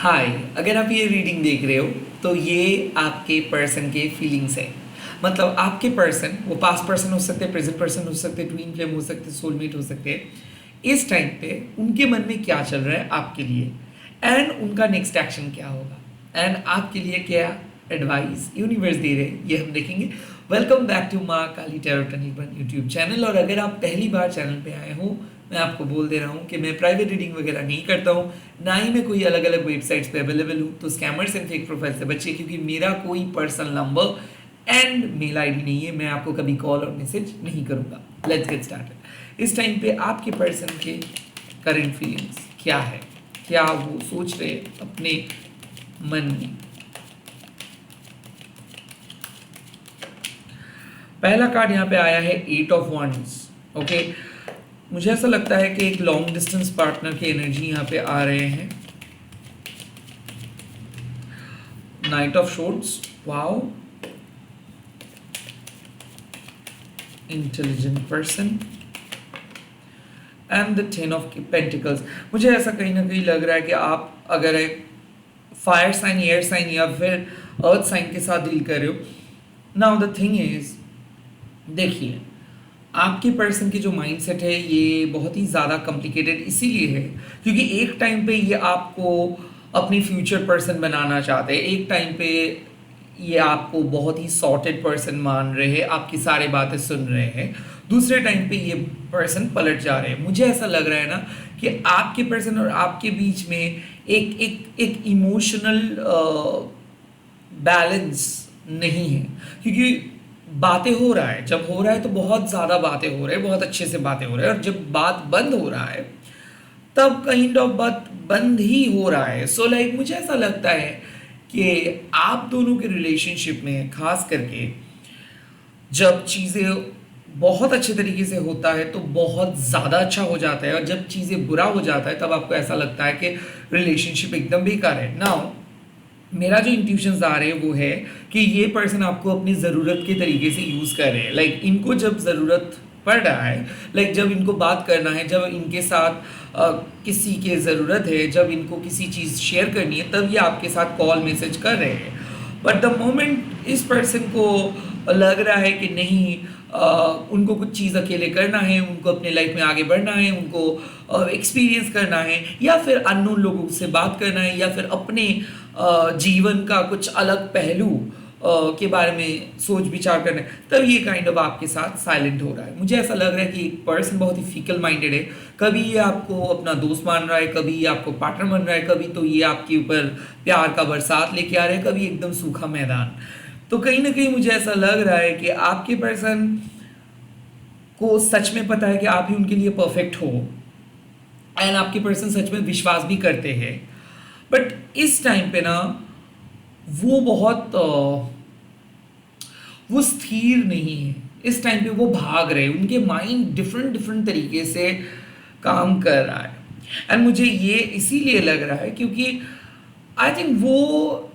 हाय। अगर आप ये रीडिंग देख रहे हो तो ये आपके पर्सन के फीलिंग्स है। मतलब आपके पर्सन, वो पास्ट पर्सन हो सकते हैं, प्रेजेंट पर्सन हो सकते हैं, ट्विन फ्लेम हो सकते हैं, सोलमेट हो सकते हैं। इस टाइम पे उनके मन में क्या चल रहा है आपके लिए एंड उनका नेक्स्ट एक्शन क्या होगा एंड आपके लिए क्या एडवाइस यूनिवर्स दे रहे हैं, ये हम देखेंगे। वेलकम बैक टू माँ काली टैरो टनिक यूट्यूब चैनल। और अगर आप पहली बार चैनल पे आए हो, मैं आपको बोल दे रहा हूँ कि मैं प्राइवेट रीडिंग वगैरह नहीं करता हूँ, ना ही मैं कोई अलग अलग वेबसाइट्स पे अवेलेबल हूँ। तो स्कैमर्स एंड फेक प्रोफाइल से बचिए, क्योंकि मेरा कोई personal number and mail ID नहीं है। मैं आपको कभी कॉल और मैसेज नहीं करूँगा। Let's get started. इस टाइम पे आपके पर्सन के करंट फीलिंग्स क्या है, क्या वो सोच रहे अपने मन में। पहला कार्ड यहाँ पे आया है 8 ऑफ वंड्स। ओके, मुझे ऐसा लगता है कि एक लॉन्ग डिस्टेंस पार्टनर की एनर्जी यहाँ पे आ रहे हैं। Night of shorts, wow, intelligent person and the 10 of pentacles. मुझे ऐसा कहीं ना कहीं लग रहा है कि आप अगर एक फायर साइन, एयर साइन या फिर अर्थ साइन के साथ डील कर रहे हो। नाउ द थिंग इज, देखिए आपके पर्सन की जो माइंडसेट है ये बहुत ही ज़्यादा कॉम्प्लिकेटेड इसीलिए है क्योंकि एक टाइम पे ये आपको अपनी फ्यूचर पर्सन बनाना चाहते हैं। एक टाइम पे ये आपको बहुत ही सॉर्टेड पर्सन मान रहे हैं, आपकी सारी बातें सुन रहे हैं। दूसरे टाइम पे ये पर्सन पलट जा रहे हैं। मुझे ऐसा लग रहा है ना कि आपके पर्सन और आपके बीच में एक एक एक इमोशनल बैलेंस नहीं है, क्योंकि बातें हो रहा है, जब हो रहा है तो बहुत ज़्यादा बातें हो रहे हैं, बहुत अच्छे से बातें हो रहे हैं, और जब बात बंद हो रहा है तब काइंड ऑफ बात बंद ही हो रहा है। सो लाइक मुझे ऐसा लगता है कि आप दोनों के रिलेशनशिप में खास करके जब चीज़ें बहुत अच्छे तरीके से होता है तो बहुत ज़्यादा अच्छा हो जाता है, और जब चीज़ें बुरा हो जाता है तब आपको ऐसा लगता है कि रिलेशनशिप एकदम बेकार है। नाउ मेरा जो इंट्यूशंस आ रहे हैं वो है कि ये पर्सन आपको अपनी ज़रूरत के तरीके से यूज़ कर रहे हैं। लाइक इनको जब ज़रूरत पड़ रहा है, लाइक जब इनको बात करना है, जब इनके साथ किसी के ज़रूरत है, जब इनको किसी चीज़ शेयर करनी है, तब ये आपके साथ कॉल मैसेज कर रहे हैं। बट द मोमेंट इस पर्सन को लग रहा है कि नहीं, उनको कुछ चीज़ अकेले करना है, उनको अपने लाइफ में आगे बढ़ना है, उनको एक्सपीरियंस करना है, या फिर अननोन लोगों से बात करना है, या फिर अपने जीवन का कुछ अलग पहलू के बारे में सोच विचार करना है, तब ये काइंड ऑफ आपके साथ साइलेंट हो रहा है। मुझे ऐसा लग रहा है कि एक पर्सन बहुत ही फिकल माइंडेड है। कभी ये आपको अपना दोस्त मान रहा है, कभी ये आपको पार्टनर मान रहा है, कभी तो ये आपके ऊपर प्यार का बरसात लेके आ रहा है, कभी एकदम सूखा मैदान। तो कहीं ना कहीं मुझे ऐसा लग रहा है कि आपके पर्सन को सच में पता है कि आप ही उनके लिए परफेक्ट हो, एंड आपके पर्सन सच में विश्वास भी करते हैं। बट इस टाइम पे ना वो बहुत वो स्थिर नहीं है। इस टाइम पे वो भाग रहे हैं, उनके माइंड डिफरेंट डिफरेंट तरीके से काम कर रहा है। एंड मुझे ये इसीलिए लग रहा है क्योंकि आई थिंक वो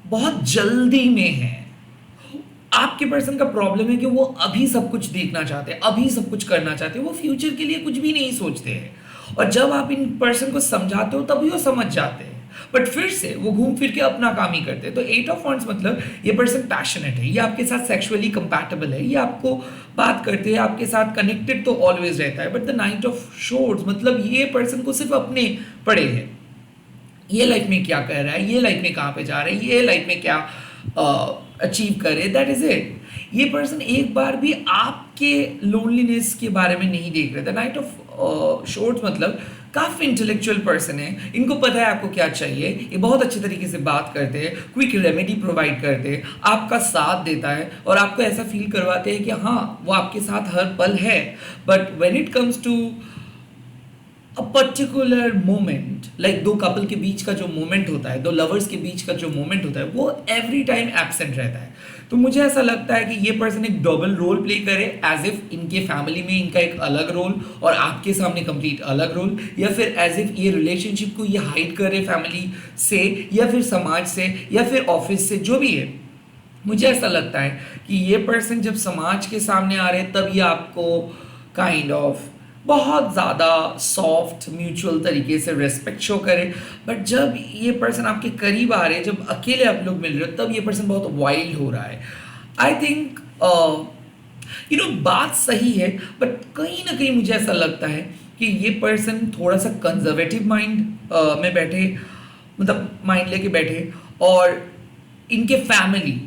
बहुत जल्दी में है। आपके पर्सन का प्रॉब्लम है कि वो अभी सब कुछ देखना चाहते हैं, अभी सब कुछ करना चाहते हैं, वो फ्यूचर के लिए कुछ भी नहीं सोचते हैं। और जब आप इन पर्सन को समझाते हो तभी वो समझ जाते हैं, बट फिर से वो घूम फिर के अपना काम ही करते हैं। तो 8 ऑफ वंड्स मतलब ये पर्सन पैशनेट है, ये आपके साथ सेक्सुअली कंपैटिबल है, ये आपको बात करते हैं, आपके साथ कनेक्टेड तो ऑलवेज रहता है। बट द नाइट ऑफ शोर्ड्स मतलब ये पर्सन को सिर्फ अपने पड़े हैं। ये लाइफ में क्या कर रहा है, ये लाइफ में कहाँ पे जा रहा है, ये लाइफ में क्या अचीव करे, दैट इज इट। ये पर्सन एक बार भी आपके लोनलीनेस के बारे में नहीं देख रहे थे। नाइट ऑफ शॉर्ट्स मतलब काफ़ी इंटेलेक्चुअल पर्सन है, इनको पता है आपको क्या चाहिए, ये बहुत अच्छे तरीके से बात करते हैं, क्विक रेमेडी प्रोवाइड करते हैं, आपका साथ देता है, और आपको ऐसा फील करवाते हैं कि हाँ वो आपके साथ हर पल है। But when it comes to a particular moment, like दो कपल के बीच का जो मोमेंट होता है, दो लवर्स के बीच का जो मोमेंट होता है, वो एवरी टाइम एब्सेंट रहता है। तो मुझे ऐसा लगता है कि ये पर्सन एक डबल रोल प्ले करे, एज इफ इनके फैमिली में इनका एक अलग रोल और आपके सामने कंप्लीट अलग रोल, या फिर एज इफ ये रिलेशनशिप को ये हाइड करे फैमिली से, या फिर समाज से, या फिर ऑफिस से, जो भी है। मुझे ऐसा लगता है कि ये पर्सन जब समाज के सामने आ रहे हैं तब ये आपको काइंड ऑफ बहुत ज़्यादा सॉफ्ट म्यूचुअल तरीके से रिस्पेक्ट शो करे। बट जब ये पर्सन आपके करीब आ रहे हैं, जब अकेले आप लोग मिल रहे हो, तब ये पर्सन बहुत वाइल्ड हो रहा है। आई थिंक बात सही है, बट कहीं ना कहीं मुझे ऐसा लगता है कि ये पर्सन थोड़ा सा कंजर्वेटिव माइंड में बैठे, मतलब माइंड लेके बैठे, और इनके फैमिली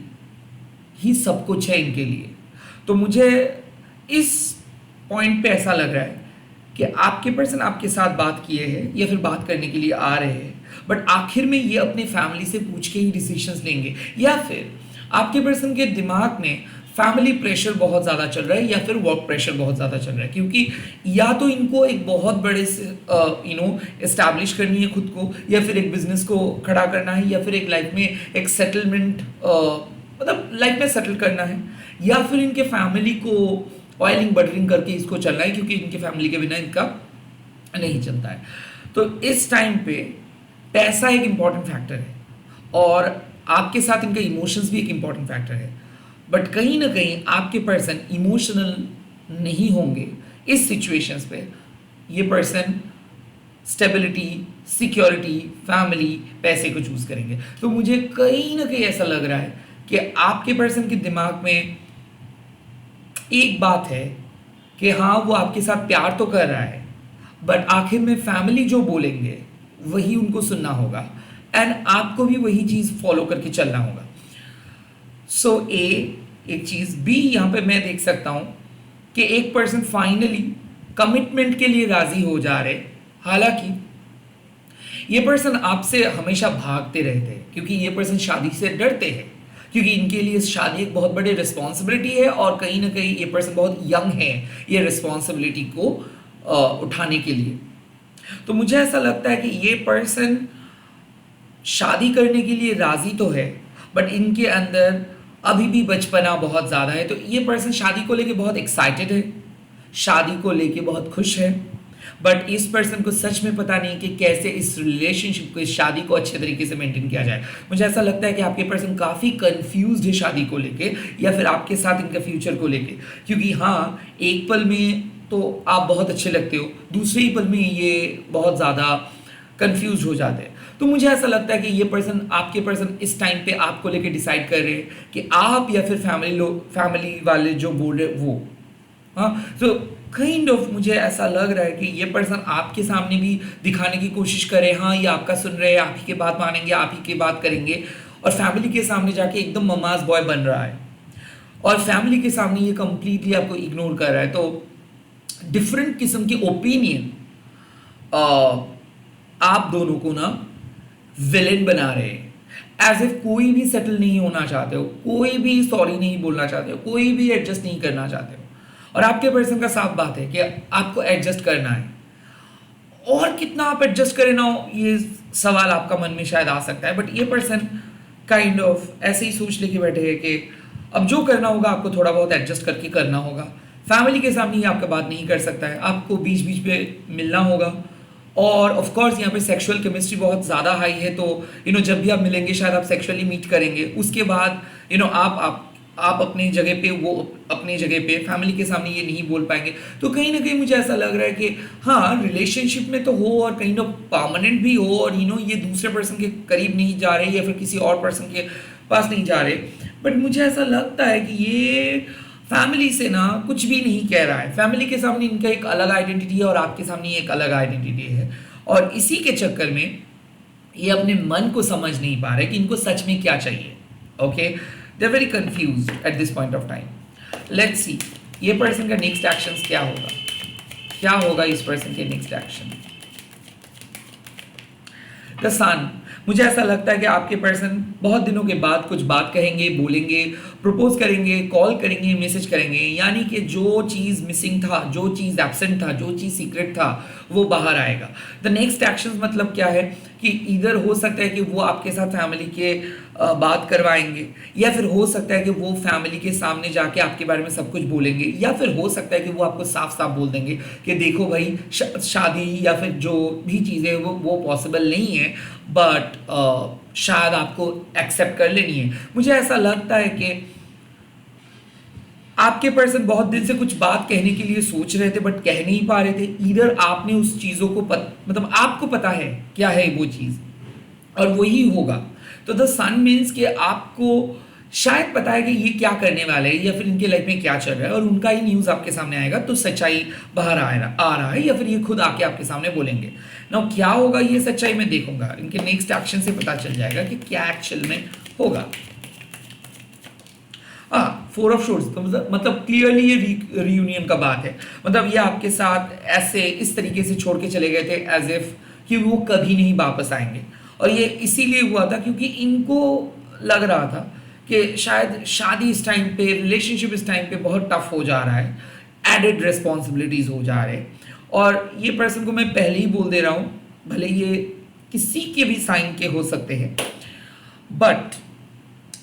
ही सब कुछ है इनके लिए। तो मुझे इस पॉइंट पे ऐसा लग रहा है कि आपके पर्सन आपके साथ बात किए हैं या फिर बात करने के लिए आ रहे हैं, बट आखिर में ये अपने फैमिली से पूछ के ही डिसीजंस लेंगे, या फिर आपके पर्सन के दिमाग में फैमिली प्रेशर बहुत ज़्यादा चल रहा है या फिर वर्क प्रेशर बहुत ज़्यादा चल रहा है। क्योंकि या तो इनको एक बहुत बड़े से एस्टैब्लिश करनी है खुद को, या फिर एक बिजनेस को खड़ा करना है, या फिर एक लाइफ में एक सेटलमेंट, मतलब लाइफ में सेटल करना है, या फिर इनके फैमिली को ऑयलिंग बटरिंग करके इसको चलना है, क्योंकि इनके फैमिली के बिना इनका नहीं चलता है। तो इस टाइम पे पैसा एक इम्पॉर्टेंट फैक्टर है, और आपके साथ इनका इमोशंस भी एक इम्पॉर्टेंट फैक्टर है। बट कहीं ना कहीं आपके पर्सन इमोशनल नहीं होंगे इस सिचुएशंस पे। ये पर्सन स्टेबिलिटी, सिक्योरिटी, फैमिली, पैसे को चूज करेंगे। तो मुझे कहीं ना कहीं ऐसा लग रहा है कि आपके पर्सन के दिमाग में एक बात है कि हाँ, वो आपके साथ प्यार तो कर रहा है, बट आखिर में फैमिली जो बोलेंगे वही उनको सुनना होगा, एंड आपको भी वही चीज़ फॉलो करके चलना होगा। सो एक चीज़ बी, यहाँ पे मैं देख सकता हूँ कि एक पर्सन फाइनली कमिटमेंट के लिए राजी हो जा रहे। हालांकि ये पर्सन आपसे हमेशा भागते रहते हैं, क्योंकि ये पर्सन शादी से डरते हैं, क्योंकि इनके लिए शादी एक बहुत बड़ी रिस्पॉन्सिबिलिटी है, और कहीं ना कहीं ये पर्सन बहुत यंग है ये रिस्पॉन्सिबिलिटी को उठाने के लिए। तो मुझे ऐसा लगता है कि ये पर्सन शादी करने के लिए राजी तो है, बट इनके अंदर अभी भी बचपना बहुत ज़्यादा है। तो ये पर्सन शादी को लेके बहुत एक्साइटेड है, शादी को लेके बहुत खुश है, बट इस पर्सन को सच में पता नहीं कि कैसे इस रिलेशनशिप को, इस शादी को अच्छे तरीके से मेंटेन किया जाए। मुझे ऐसा लगता है कि आपके पर्सन काफ़ी कंफ्यूज्ड है शादी को लेके, या फिर आपके साथ इनका फ्यूचर को लेके। क्योंकि हाँ, एक पल में तो आप बहुत अच्छे लगते हो, दूसरे ही पल में ये बहुत ज़्यादा कंफ्यूज हो जाते हैं। तो मुझे ऐसा लगता है कि ये पर्सन, आपके पर्सन इस टाइम पे आपको लेके डिसाइड कर रहे हैं कि आप या फिर फैमिली वाले जो बोल रहे वो। हाँ, तो काइंड ऑफ मुझे ऐसा लग रहा है कि ये पर्सन आपके सामने भी दिखाने की कोशिश करे, हाँ ये आपका सुन रहे हैं, आप ही की बात मानेंगे, आप ही की बात करेंगे, और फैमिली के सामने जाके एकदम ममाज बॉय बन रहा है, और फैमिली के सामने ये कंप्लीटली आपको इग्नोर कर रहा है। तो डिफरेंट किस्म की ओपिनियन आप दोनों को ना विलेन बना रहे हैं, एज इफ कोई भी सेटल नहीं होना चाहते हो, कोई भी सॉरी नहीं बोलना चाहते हो, कोई भी एडजस्ट नहीं करना चाहते हो। और आपके पर्सन का साफ बात है कि आपको एडजस्ट करना है, और कितना आप एडजस्ट करें ना, ये सवाल आपका मन में शायद आ सकता है। बट ये पर्सन काइंड ऑफ ऐसे ही सोच लेके बैठे हैं कि अब जो करना होगा आपको थोड़ा बहुत एडजस्ट करके करना होगा। फैमिली के सामने ही आपका बात नहीं कर सकता है, आपको बीच बीच पे मिलना होगा, और ऑफ कोर्स यहाँ पे सेक्सुअल केमिस्ट्री बहुत ज़्यादा हाई है। तो जब भी आप मिलेंगे शायद आप सेक्सुअली मीट करेंगे, उसके बाद आप अपनी जगह पे, वो अपनी जगह पे, फैमिली के सामने ये नहीं बोल पाएंगे। तो कहीं ना कहीं मुझे ऐसा लग रहा है कि हाँ, रिलेशनशिप में तो हो और कहीं ना परमानेंट भी हो, और ये दूसरे पर्सन के करीब नहीं जा रहे या फिर किसी और पर्सन के पास नहीं जा रहे। बट मुझे ऐसा लगता है कि ये फैमिली से ना कुछ भी नहीं कह रहा है। फैमिली के सामने इनका एक अलग आइडेंटिटी है, और आपके सामने एक अलग आइडेंटिटी है, और इसी के चक्कर में ये अपने मन को समझ नहीं पा रहे कि इनको सच में क्या चाहिए। Okay, they are very confused at this point of time. Let's see ये पर्सन का नेक्स्ट एक्शन क्या होगा, क्या होगा इस पर्सन के नेक्स्ट एक्शन। द सन, मुझे ऐसा लगता है कि आपके पर्सन बहुत दिनों के बाद कुछ बात कहेंगे, बोलेंगे, प्रपोज करेंगे, कॉल करेंगे, मैसेज करेंगे, यानी कि जो चीज़ मिसिंग था, जो चीज़ एब्सेंट था, जो चीज़ सीक्रेट था, वो बाहर आएगा। द नेक्स्ट एक्शन मतलब क्या है कि इधर हो सकता है कि वो आपके साथ फैमिली के बात करवाएंगे, या फिर हो सकता है कि वो फैमिली के सामने जाके आपके बारे में सब कुछ बोलेंगे, या फिर हो सकता है कि वो आपको साफ साफ बोल देंगे कि देखो भाई, शादी या फिर जो भी चीज़ें वो पॉसिबल नहीं है, बट शायद आपको एक्सेप्ट कर लेनी है। मुझे ऐसा लगता है कि आपके पर्सन बहुत दिन से कुछ बात कहने के लिए सोच रहे थे बट कह नहीं पा रहे थे। इधर आपने उस चीज़ों को मतलब आपको पता है क्या है वो चीज़ और वही होगा। तो द सन मीन्स कि आपको शायद पता है कि ये क्या करने वाले हैं या फिर इनके लाइफ में क्या चल रहा है और उनका ही न्यूज़ आपके सामने आएगा तो सच्चाई बाहर आ रहा है या फिर ये खुद आके आपके सामने बोलेंगे ना। क्या होगा ये सच्चाई मैं देखूंगा, इनके नेक्स्ट एक्शन से पता चल जाएगा कि क्या एक्चुअल में होगा। फोर ऑफ शोर्स तो मतलब क्लियरली ये रियूनियन का बात है। मतलब ये आपके साथ ऐसे इस तरीके से छोड़ के चले गए थे एज इफ कि वो कभी नहीं वापस आएंगे। और ये इसीलिए हुआ था क्योंकि इनको लग रहा था कि शायद शादी इस टाइम पे, रिलेशनशिप इस टाइम पे बहुत टफ हो जा रहा है, एडेड रिस्पॉन्सिबिलिटीज हो जा रहे हैं। और ये पर्सन को मैं पहले ही बोल दे रहा हूँ, भले ये किसी के भी साइन के हो सकते हैं बट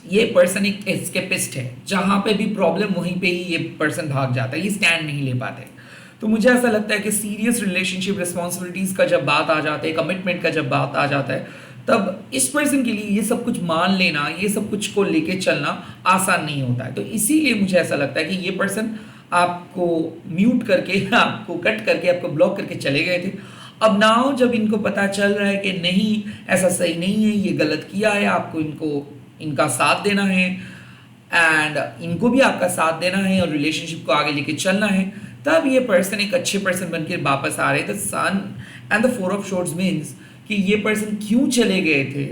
ये पर्सन एक एस्केपिस्ट है। जहाँ पे भी प्रॉब्लम वहीं पे ही ये पर्सन भाग जाता है, ये स्टैंड नहीं ले पाते। तो मुझे ऐसा लगता है कि सीरियस रिलेशनशिप, रिस्पॉन्सिबिलिटीज का जब बात आ जाता है, कमिटमेंट का जब बात आ जाता है, तब इस पर्सन के लिए ये सब कुछ मान लेना, ये सब कुछ को लेके चलना आसान नहीं होता है। तो इसीलिए मुझे ऐसा लगता है कि ये पर्सन आपको म्यूट करके, आपको कट करके, आपको ब्लॉक करके चले गए थे। अब नाउ जब इनको पता चल रहा है कि नहीं ऐसा सही नहीं है, ये गलत किया है, आपको इनका साथ देना है एंड इनको भी आपका साथ देना है और रिलेशनशिप को आगे लेके चलना है, तब ये पर्सन एक अच्छे पर्सन बनकर वापस आ रहे थे। Sun and the four of shorts means कि ये पर्सन क्यों चले गए थे,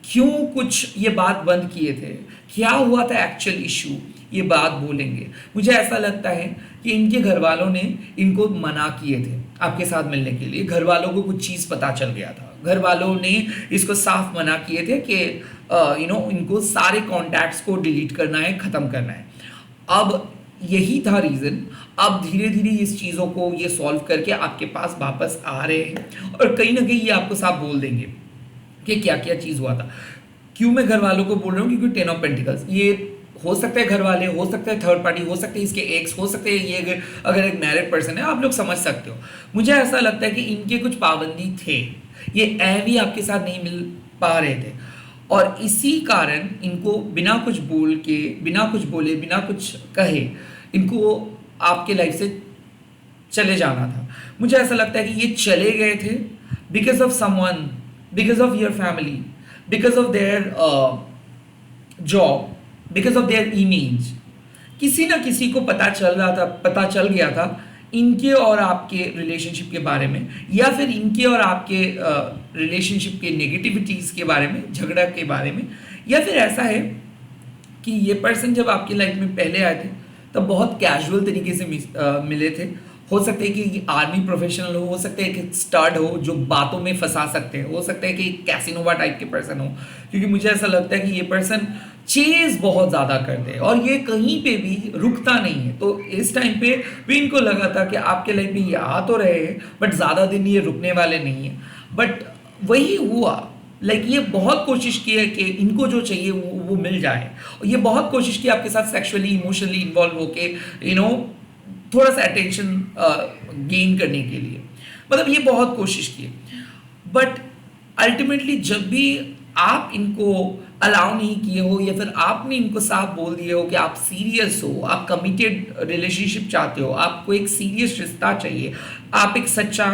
क्यों कुछ ये बात बंद किए थे, क्या हुआ था एक्चुअल इशू, ये बात बोलेंगे। मुझे ऐसा लगता है कि इनके घर वालों ने इनको मना किए थे आपके साथ मिलने के लिए। घर वालों को कुछ चीज़ पता चल गया था, घर वालों ने इसको साफ मना किए थे कि इनको सारे कॉन्टैक्ट्स को डिलीट करना है, ख़त्म करना है। अब यही था रीज़न। अब धीरे धीरे इस चीज़ों को ये सॉल्व करके आपके पास वापस आ रहे हैं और कहीं ना कहीं ये आपको साफ बोल देंगे कि क्या क्या चीज़ हुआ था। क्यों मैं घर वालों को बोल रहा हूँ, क्योंकि 10 ऑफ पेंटिकल्स, ये हो सकता है घर वाले, हो सकता है थर्ड पार्टी, हो सकते हैं इसके एक्स, हो सकते हैं ये अगर एक मैरिड पर्सन है, आप लोग समझ सकते हो। मुझे ऐसा लगता है कि इनके कुछ पाबंदी थे, ये भी आपके साथ नहीं मिल पा रहे थे और इसी कारण इनको बिना कुछ बोल के, बिना कुछ बोले, बिना कुछ कहे इनको आपके लाइफ से चले जाना था। मुझे ऐसा लगता है कि ये चले गए थे because of someone, because of your family, because of their job, because of their image. किसी ना किसी को पता चल गया था इनके और आपके रिलेशनशिप के बारे में, या फिर इनके और आपके रिलेशनशिप के नेगेटिविटीज़ के बारे में, झगड़ा के बारे में। या फिर ऐसा है कि ये पर्सन जब आपकी लाइफ में पहले आए थे तब बहुत कैजुअल तरीके से मिले थे। हो सकता है कि आर्मी प्रोफेशनल हो सकता है कि स्टड हो जो बातों में फंसा सकते हैं, हो सकता है कि कैसिनोवा टाइप के पर्सन हो, क्योंकि मुझे ऐसा लगता है कि ये पर्सन चेज बहुत ज़्यादा करते हैं और ये कहीं पे भी रुकता नहीं है। तो इस टाइम पे भी इनको लगा था कि आपके लाइफ में ये आ तो रहे हैं बट ज़्यादा दिन ये रुकने वाले नहीं है। बट वही हुआ, ये बहुत कोशिश की है कि इनको जो चाहिए वो मिल जाए, और ये बहुत कोशिश की आपके साथ सेक्सुअली, इमोशनली इन्वॉल्व होके थोड़ा सा अटेंशन गेन करने के लिए, मतलब ये बहुत कोशिश की। बट अल्टीमेटली जब भी आप इनको अलाउ नहीं किए हो या फिर आपने इनको साफ बोल दिए हो कि आप सीरियस हो, आप कमिटेड रिलेशनशिप चाहते हो, आपको एक सीरियस रिश्ता चाहिए, आप एक सच्चा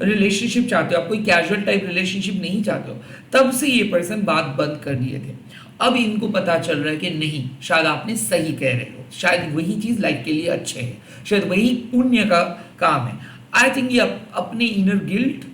रिलेशनशिप चाहते हो, आप कोई कैजुअल टाइप रिलेशनशिप नहीं चाहते हो, तब से ये पर्सन बात बंद कर दिए थे। अब इनको पता चल रहा है कि नहीं, शायद आपने सही कह रहे हो, शायद वही चीज़ लाइफ के लिए अच्छे है, शायद वही पुण्य का काम है। आई थिंक ये अपने इनर गिल्ट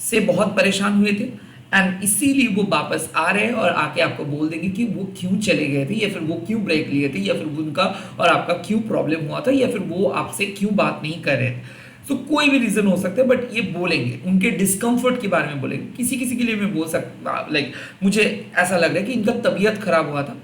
से बहुत परेशान हुए थे एंड इसीलिए वो वापस आ रहे हैं और आके आपको बोल देंगे कि वो क्यों चले गए थे, या फिर वो क्यों ब्रेक लिए थे, या फिर उनका और आपका क्यों प्रॉब्लम हुआ था, या फिर वो आपसे क्यों बात नहीं कर रहे थे। तो कोई भी रीज़न हो सकता है बट ये बोलेंगे, उनके डिस्कम्फर्ट के बारे में बोलेंगे। किसी किसी के लिए मैं बोल सकता, मुझे ऐसा लग रहा है कि इनका तबीयत खराब हुआ था,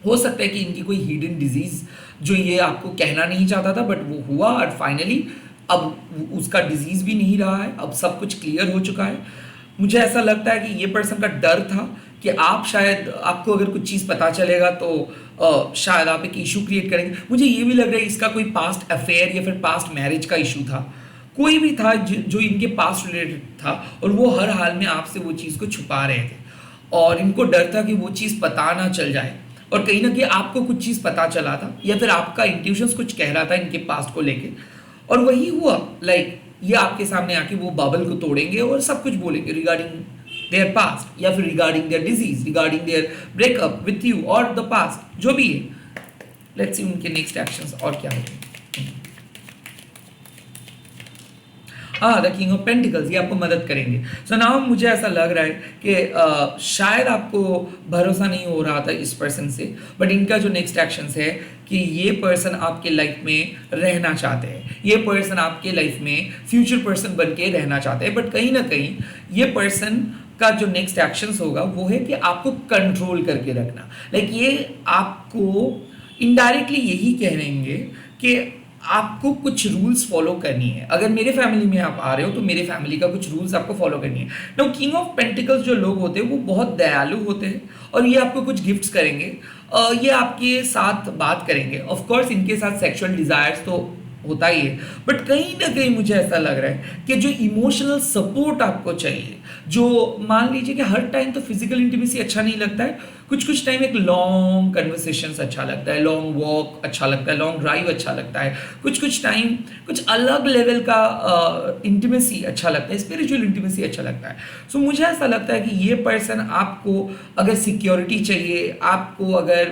हो सकता है कि इनकी कोई हिडन डिजीज़ जो ये आपको कहना नहीं चाहता था बट वो हुआ और फाइनली अब उसका डिजीज़ भी नहीं रहा है, अब सब कुछ क्लियर हो चुका है। मुझे ऐसा लगता है कि ये पर्सन का डर था कि आप शायद, आपको अगर कुछ चीज़ पता चलेगा तो शायद आप एक इशू क्रिएट करेंगे। मुझे ये भी लग रहा है इसका कोई पास्ट अफेयर या फिर पास्ट मैरिज का इशू था, कोई भी था जो इनके पास्ट रिलेटेड था और वो हर हाल में आपसे वो चीज़ को छुपा रहे थे और इनको डर था कि वो चीज़ पता ना चल जाए और कहीं ना कहीं आपको कुछ चीज़ पता चला था या फिर आपका इंट्यूशंस कुछ कह रहा था इनके पास्ट को लेके, और वही हुआ। लाइक ये आपके सामने आके वो बबल को तोड़ेंगे और सब कुछ बोलेंगे रिगार्डिंग देयर पास्ट या फिर regarding their disease, regarding their breakup with you और द पास्ट, जो भी है। लेट्स सी उनके नेक्स्ट एक्शंस और क्या होंगे। हाँ, द किंग ऑफ पेंटिकल्स, ये आपको मदद करेंगे। सो नाउ मुझे ऐसा लग रहा है कि शायद आपको भरोसा नहीं हो रहा था इस पर्सन से, बट इनका जो नेक्स्ट एक्शंस है कि ये पर्सन आपके लाइफ में रहना चाहते हैं, ये पर्सन आपके लाइफ में फ्यूचर पर्सन बन के रहना चाहते हैं, बट कहीं ना कहीं ये पर्सन का जो नेक्स्ट एक्शंस होगा वो है कि आपको कंट्रोल करके रखना। लाइक ये आपको इनडायरेक्टली यही कहेंगे कि आपको कुछ रूल्स फॉलो करनी है। अगर मेरे फैमिली में आप आ रहे हो तो मेरे फैमिली का कुछ रूल्स आपको फॉलो करनी है। नो, किंग ऑफ पेंटिकल्स जो लोग होते हैं वो बहुत दयालु होते हैं और ये आपको कुछ गिफ्ट्स करेंगे, ये आपके साथ बात करेंगे। ऑफ कोर्स इनके साथ सेक्सुअल डिजायर्स तो होता ही है, बट कहीं ना कहीं मुझे ऐसा लग रहा है कि जो इमोशनल सपोर्ट आपको चाहिए, जो मान लीजिए कि हर टाइम तो फिजिकल इंटीमेसी अच्छा नहीं लगता है, कुछ कुछ टाइम एक लॉन्ग कन्वर्सेशन अच्छा लगता है, लॉन्ग वॉक अच्छा लगता है, लॉन्ग ड्राइव अच्छा लगता है, कुछ कुछ टाइम कुछ अलग लेवल का इंटीमेसी अच्छा लगता है, स्पिरिचुअल इंटीमेसी अच्छा लगता है। सो मुझे ऐसा लगता है कि ये पर्सन आपको अगर सिक्योरिटी चाहिए, आपको अगर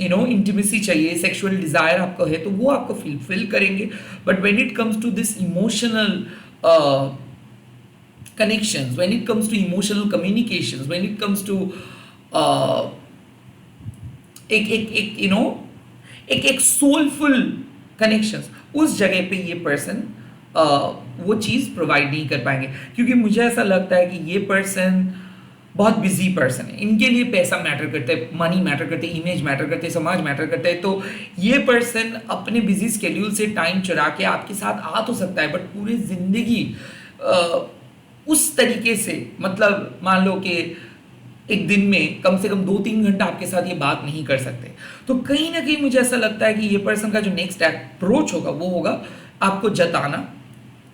इंटीमेसी चाहिए, सेक्सुअल डिजायर आपको है तो वो आपको फुलफिल करेंगे। But when it comes to this emotional connections, when it comes to emotional communications, when it comes to एक सोलफुल कनेक्शंस, उस जगह पे ये पर्सन वो चीज़ प्रोवाइड नहीं कर पाएंगे, क्योंकि मुझे ऐसा लगता है कि ये पर्सन बहुत बिजी पर्सन है। इनके लिए पैसा मैटर करता है, मनी मैटर करते है, इमेज मैटर करते है, समाज मैटर करता है। तो ये पर्सन अपने बिजी स्केड्यूल से टाइम चुरा के आपके साथ आ तो सकता है, बट पूरी जिंदगी उस तरीके से, मतलब मान लो कि एक दिन में कम से कम 2-3 घंटा आपके साथ ये बात नहीं कर सकते। तो कहीं ना कहीं मुझे ऐसा लगता है कि ये पर्सन का जो नेक्स्ट अप्रोच होगा वो होगा आपको जताना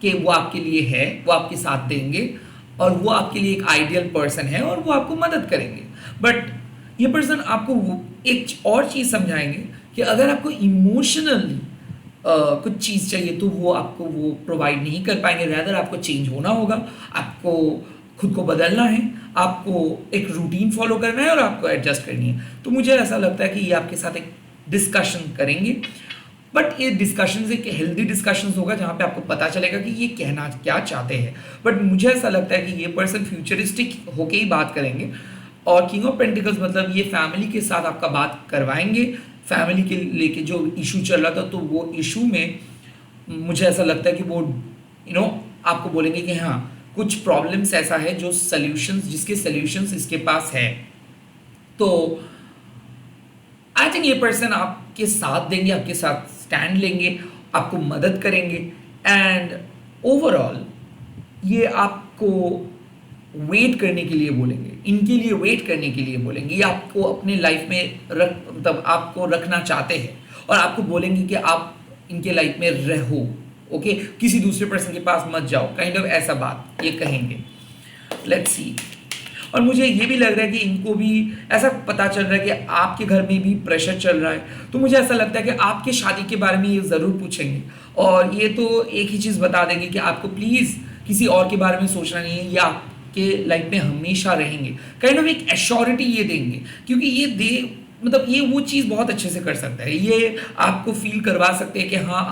कि वो आपके लिए है, वो आपके साथ देंगे और वो आपके लिए एक आइडियल पर्सन है और वो आपको मदद करेंगे। बट ये पर्सन आपको एक और चीज़ समझाएंगे कि अगर आपको इमोशनली कुछ चीज़ चाहिए तो वो आपको वो प्रोवाइड नहीं कर पाएंगे। रैदर आपको चेंज होना होगा, आपको खुद को बदलना है, आपको एक रूटीन फॉलो करना है और आपको एडजस्ट करनी है। तो मुझे ऐसा लगता है कि ये आपके साथ एक डिस्कशन करेंगे, बट ये डिस्कशन एक हेल्दी डिस्कशन होगा जहाँ पे आपको पता चलेगा कि ये कहना क्या चाहते हैं। बट मुझे ऐसा लगता है कि ये पर्सन फ्यूचरिस्टिक होके ही बात करेंगे। और किंग ऑफ पेंटिकल्स मतलब ये फैमिली के साथ आपका बात करवाएंगे, फैमिली के लेके जो इशू चल रहा था तो वो इशू में मुझे ऐसा लगता है कि वो आपको बोलेंगे कि हाँ कुछ प्रॉब्लम्स ऐसा है जो सल्यूशंस, जिसके सल्यूशंस इसके पास है। तो आई थिंक ये पर्सन आपके साथ देंगे, आपके साथ स्टैंड लेंगे, आपको मदद करेंगे एंड ओवरऑल ये आपको वेट करने के लिए बोलेंगे, इनके लिए वेट करने के लिए बोलेंगे। ये आपको अपने लाइफ में मतलब आपको रखना चाहते हैं और आपको बोलेंगे कि आप इनके लाइफ में रहो, ओके, किसी दूसरे पर्सन के पास मत जाओ, काइंड ऑफ ऐसा बात ये कहेंगे। Let's see. और मुझे ये भी लग रहा है कि इनको भी ऐसा पता चल रहा है कि आपके घर में भी प्रेशर चल रहा है, तो मुझे ऐसा लगता है कि आपके शादी के बारे में ये ज़रूर पूछेंगे और ये तो एक ही चीज़ बता देंगे कि आपको प्लीज़ किसी और के बारे में सोचना नहीं है, या आपके लाइफ में हमेशा रहेंगे। काइंड ऑफ एक एश्योरिटी ये देंगे, क्योंकि ये मतलब ये वो चीज़ बहुत अच्छे से कर सकता है। ये आपको फील करवा सकते हैं कि हाँ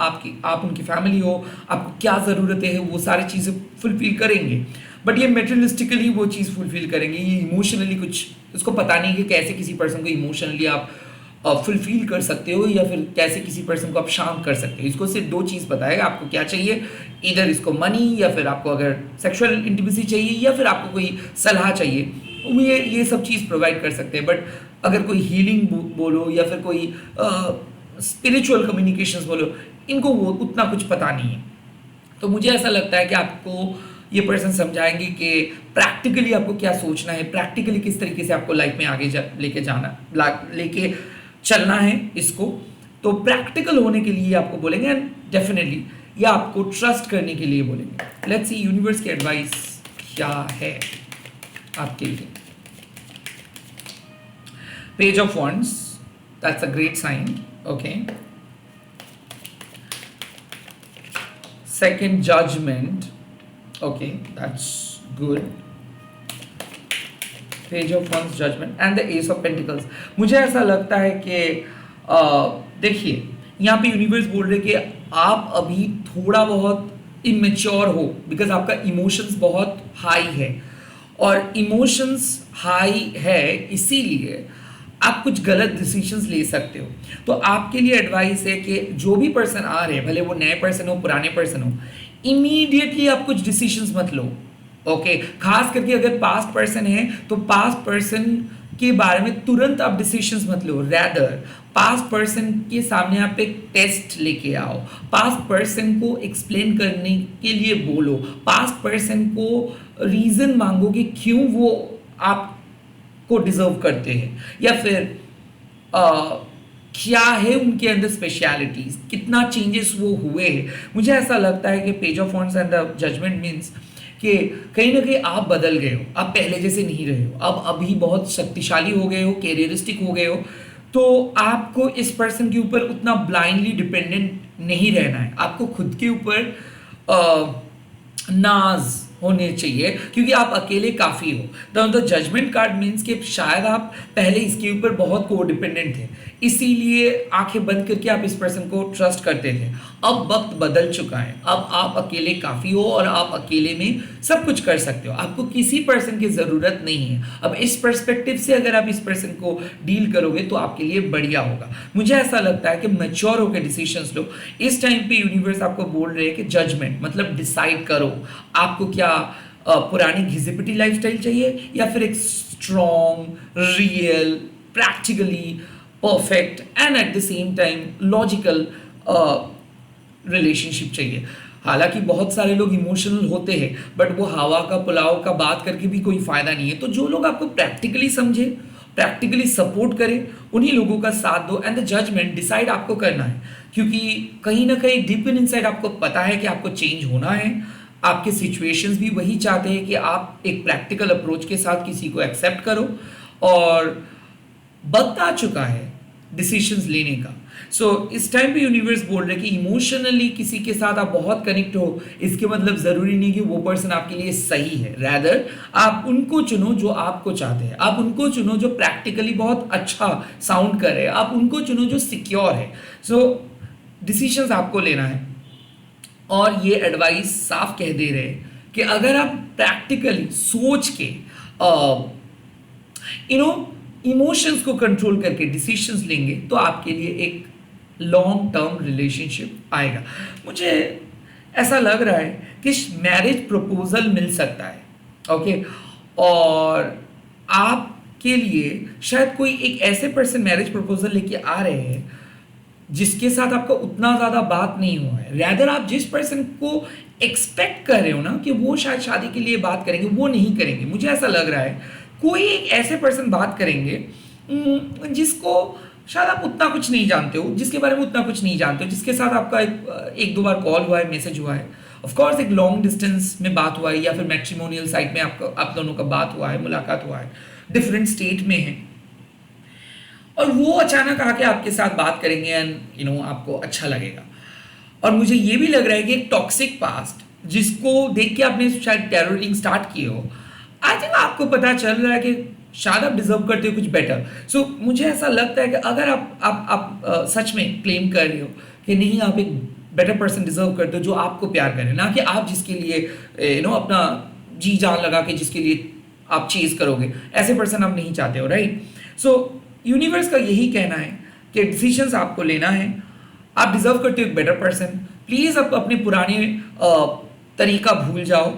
आप उनकी फैमिली हो, आपको क्या ज़रूरतें हैं वो सारी चीज़ें फुलफिल करेंगे। बट ये मेटेरियलिस्टिकली वो चीज़ फुलफिल करेंगे, ये इमोशनली कुछ इसको पता नहीं कि कैसे किसी पर्सन को इमोशनली आप फुलफिल कर सकते हो या फिर कैसे किसी पर्सन को आप शांत कर सकते हो। इसको सिर्फ 2 चीज़ पता है, आपको क्या चाहिए, इधर इसको मनी या फिर आपको अगर सेक्सुअल इंटीमेसी चाहिए या फिर आपको कोई सलाह चाहिए, वो ये सब चीज़ प्रोवाइड कर सकते हैं। बट अगर कोई हीलिंग बोलो या फिर कोई स्पिरिचुअल कम्युनिकेशंस बोलो, इनको वो उतना कुछ पता नहीं है। तो मुझे ऐसा लगता है कि आपको ये पर्सन समझाएंगे कि प्रैक्टिकली आपको क्या सोचना है, प्रैक्टिकली किस तरीके से आपको लाइफ में आगे लेके चलना है इसको। तो प्रैक्टिकल होने के लिए आपको बोलेंगे एंड डेफिनेटली ये आपको ट्रस्ट करने के लिए बोलेंगे। लेट्स सी यूनिवर्स की एडवाइस क्या है आपके लिए। Page of wands, that's a great sign. Okay. Second, judgment. Okay, that's good. Page of Wands, judgment and the Ace of Pentacles. मुझे ऐसा लगता है कि देखिए यहाँ पे यूनिवर्स बोल रहे कि आप अभी थोड़ा बहुत इमेच्योर हो, बिकॉज आपका इमोशंस बहुत हाई है, और इमोशंस हाई है इसीलिए आप कुछ गलत डिसीजंस ले सकते हो. तो आपके लिए एडवाइस है कि जो भी पर्सन आ रहे हैं, भले वो नए पर्सन हो पुराने पर्सन हो, इमीडिएटली आप कुछ डिसीजंस मत लो. ओके. खास करके अगर पास्ट पर्सन है तो पास्ट पर्सन के बारे में तुरंत आप डिसीजंस मत लो. रैदर पास्ट पर्सन के सामने आप एक टेस्ट लेके आओ, पास्ट पर्सन को एक्सप्लेन करने के लिए बोलो, पास्ट पर्सन को रीजन मांगो कि क्यों वो आप को डिजर्व करते हैं, या फिर क्या है उनके अंदर स्पेशलिटीज, कितना चेंजेस वो हुए हैं. मुझे ऐसा लगता है कि page of wands and the judgment means कि कहीं ना कहीं आप बदल गए हो, आप पहले जैसे नहीं रहे हो, अब अभी बहुत शक्तिशाली हो गए हो, कैरियरिस्टिक हो गए हो. तो आपको इस पर्सन के ऊपर उतना ब्लाइंडली डिपेंडेंट नहीं रहना है, आपको खुद के ऊपर नाज होने चाहिए, क्योंकि आप अकेले काफ़ी हो. द जजमेंट कार्ड मीन्स कि शायद आप पहले इसके ऊपर बहुत को डिपेंडेंट थे, इसीलिए आंखें बंद करके आप इस पर्सन को ट्रस्ट करते थे. अब वक्त बदल चुका है, अब आप अकेले काफ़ी हो और आप अकेले में सब कुछ कर सकते हो, आपको किसी पर्सन की ज़रूरत नहीं है. अब इस पर्सपेक्टिव से अगर आप इस पर्सन को डील करोगे तो आपके लिए बढ़िया होगा. मुझे ऐसा लगता है कि मैच्योर होकर डिसीजंस लो. इस टाइम पे यूनिवर्स आपको बोल रहे हैं कि जजमेंट मतलब डिसाइड करो, आपको क्या पुरानी घिसिपिटी लाइफस्टाइल चाहिए या फिर एक strong, real, practically perfect and at the same time logical relationship चाहिए. हालांकि बहुत सारे लोग इमोशनल होते हैं, बट वो हवा का पुलाव का बात करके भी कोई फायदा नहीं है. तो जो लोग आपको प्रैक्टिकली समझे, प्रैक्टिकली सपोर्ट करे, उन्हीं लोगों का साथ दो. एंड द जजमेंट डिसाइड आपको करना है, क्योंकि कहीं ना कहीं डीप इन इनसाइड आपको पता है कि आपको चेंज होना है. आपके सिचुएशंस भी वही चाहते हैं कि आप एक प्रैक्टिकल अप्रोच के साथ किसी को एक्सेप्ट करो, और वक्त आ चुका है डिसीजंस लेने का. सो इस टाइम पे यूनिवर्स बोल रहे कि इमोशनली किसी के साथ आप बहुत कनेक्ट हो, इसके मतलब ज़रूरी नहीं कि वो पर्सन आपके लिए सही है. रैदर आप उनको चुनो जो आपको चाहते हैं, आप उनको चुनो जो प्रैक्टिकली बहुत अच्छा साउंड करे, आप उनको चुनो जो सिक्योर है. सो डिसीजंस आपको लेना है, और ये एडवाइस साफ कह दे रहे हैं कि अगर आप प्रैक्टिकली सोच के इमोशंस को कंट्रोल करके डिसीजंस लेंगे तो आपके लिए एक लॉन्ग टर्म रिलेशनशिप आएगा. मुझे ऐसा लग रहा है कि मैरिज प्रपोजल मिल सकता है. ओके. और आपके लिए शायद कोई एक ऐसे पर्सन मैरिज प्रपोजल लेके आ रहे हैं जिसके साथ आपका उतना ज़्यादा बात नहीं हुआ है. रैदर आप जिस पर्सन को एक्सपेक्ट कर रहे हो ना कि वो शायद शादी के लिए बात करेंगे, वो नहीं करेंगे. मुझे ऐसा लग रहा है कोई एक ऐसे पर्सन बात करेंगे जिसको शायद आप उतना कुछ नहीं जानते हो, जिसके बारे में उतना कुछ नहीं जानते हो, जिसके साथ आपका एक दो बार कॉल हुआ है, मैसेज हुआ है, ऑफ कोर्स एक लॉन्ग डिस्टेंस में बात हुआ है, या फिर मैट्रिमोनियल साइट में आप दोनों का बात हुआ है, मुलाकात हुआ है, डिफरेंट स्टेट में है, और वो अचानक आके आपके साथ बात करेंगे एंड आपको अच्छा लगेगा. और मुझे ये भी लग रहा है कि एक टॉक्सिक पास्ट जिसको देख के आपने शायद टेररिंग स्टार्ट किए हो, आई थिंक आपको पता चल रहा है कि शायद आप डिजर्व करते हो कुछ बेटर. सो मुझे ऐसा लगता है कि अगर आप सच में क्लेम कर रहे हो कि नहीं, आप एक बेटर पर्सन डिजर्व करते हो जो आपको प्यार करे, ना कि आप जिसके लिए अपना जी जान लगा के जिसके लिए आप चीज करोगे, ऐसे पर्सन आप नहीं चाहते हो, राइट. सो यूनिवर्स का यही कहना है कि डिसीजंस आपको लेना है, आप डिजर्व करते हो एक बेटर पर्सन. प्लीज़ आप अपने पुराने तरीका भूल जाओ,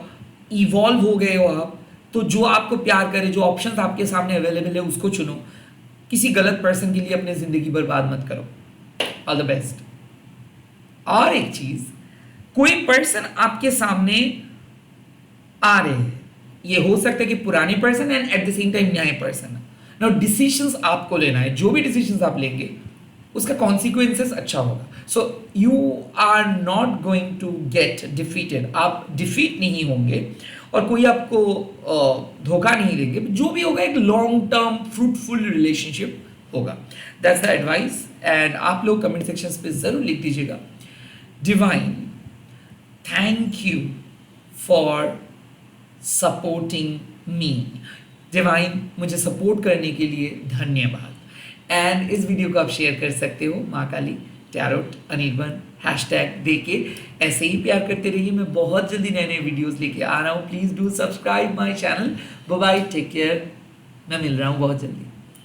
इवॉल्व हो गए हो आप, तो जो आपको प्यार करे, जो ऑप्शंस आपके सामने अवेलेबल है उसको चुनो. किसी गलत पर्सन के लिए अपनी ज़िंदगी बर्बाद मत करो. All the best. और एक चीज़, कोई पर्सन आपके सामने आ रहे हैं, ये हो सकता है कि पुराने person and at the same time नए पर्सन. नाउ डिसीजंस आपको लेना है, जो भी डिसीजंस आप लेंगे उसका कॉन्सिक्वेंसेस अच्छा होगा. So you are not going to get defeated, आप डिफीट नहीं होंगे और कोई आपको धोखा नहीं देंगे. जो भी होगा एक लॉन्ग टर्म फ्रूटफुल रिलेशनशिप होगा। That's the advice. एंड आप लोग कमेंट सेक्शंस पे ज़रूर लिख दीजिएगा, divine thank you for supporting me. Divine मुझे सपोर्ट करने के लिए धन्यवाद। एंड इस वीडियो को आप शेयर कर सकते हो माँ काली टैरोट अनिर्बन हैशटैग दे के। ऐसे ही प्यार करते रहिए। मैं बहुत जल्दी नए नए वीडियोस लेके आ रहा हूँ। Please do subscribe my channel. Bye bye, take care. मैं मिल रहा हूँ बहुत जल्दी।